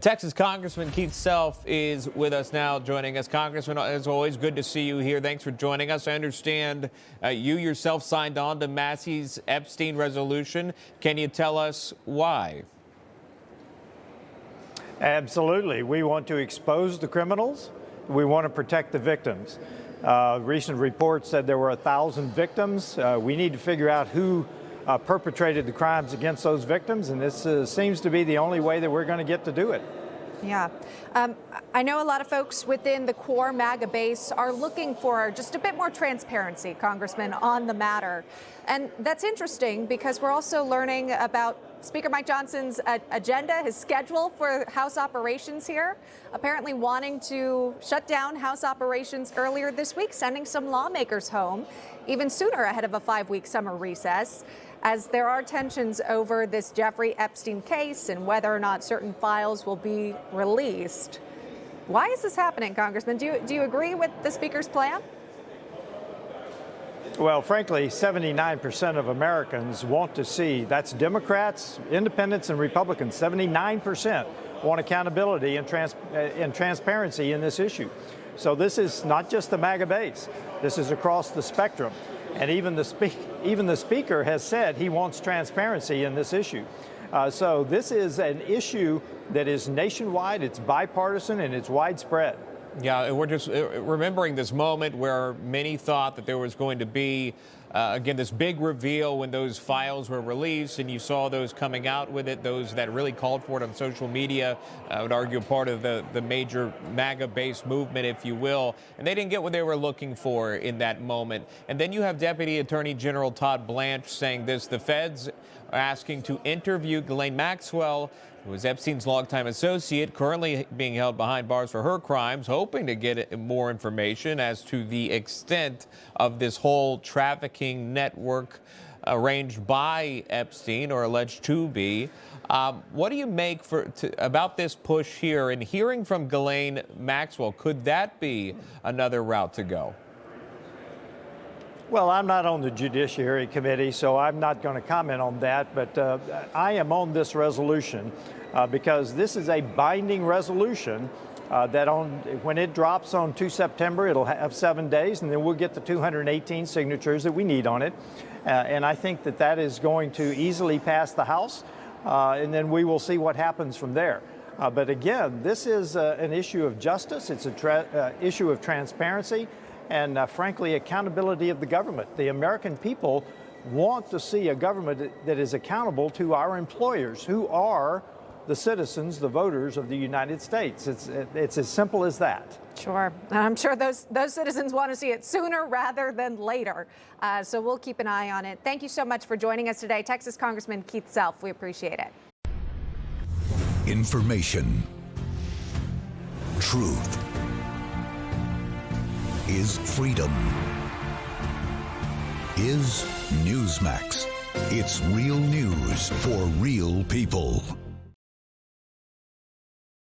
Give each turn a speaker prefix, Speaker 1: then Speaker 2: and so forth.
Speaker 1: Texas Congressman Keith Self is with us now, joining us. Congressman, as always, good to see you here. Thanks for joining us. I understand you yourself signed on to Massey's Epstein resolution. Can you tell us why?
Speaker 2: Absolutely. We want to expose the criminals. We want to protect the victims. Recent reports said there were 1,000 victims. We need to figure out who perpetrated the crimes against those victims, and this seems to be the only way that we're going to get to do it.
Speaker 3: Yeah. I know a lot of folks within the core MAGA base are looking for just a bit more transparency, Congressman, on the matter. And that's interesting because we're also learning about Speaker Mike Johnson's agenda, his schedule for House operations here, apparently wanting to shut down House operations earlier this week, sending some lawmakers home even sooner ahead of a 5-week summer recess, as there are tensions over this Jeffrey Epstein case and whether or not certain files will be released. Why is this happening, Congressman? Do you agree with the Speaker's plan?
Speaker 2: Well, frankly, 79% of Americans want to see, that's Democrats, independents, and Republicans, 79% want accountability and transparency in this issue. So this is not just the MAGA base. This is across the spectrum. And even the Speaker has said he wants transparency in this issue. So this is an issue that is nationwide, it's bipartisan, and it's widespread.
Speaker 1: Yeah, and we're just remembering this moment where many thought that there was going to be, again, this big reveal when those files were released, and you saw those coming out with it, those that really called for it on social media. I would argue part of the major MAGA-based movement, if you will, and they didn't get what they were looking for in that moment. And then you have Deputy Attorney General Todd Blanche saying this: the feds are asking to interview Ghislaine Maxwell, who was Epstein's longtime associate, currently being held behind bars for her crimes, hoping to get more information as to the extent of this whole trafficking network arranged by Epstein, or alleged to be. What do you make about this push here? And hearing from Ghislaine Maxwell, could that be another route to go?
Speaker 2: Well, I'm not on the Judiciary Committee, so I'm not going to comment on that, but I am on this resolution because this is a binding resolution that when it drops on 2 September, it'll have 7 days, and then we'll get the 218 signatures that we need on it. And I think that is going to easily pass the House, and then we will see what happens from there. But again, this is an issue of justice. It's an issue of transparency. And frankly, accountability of the government. The American people want to see a government that is accountable to our employers, who are the citizens, the voters of the United States. It's as simple as that.
Speaker 3: Sure. I'm sure those citizens want to see it sooner rather than later. So we'll keep an eye on it. Thank you so much for joining us today, Texas Congressman Keith Self. We appreciate it.
Speaker 4: Information. Truth is freedom. Is Newsmax. It's real news for real people.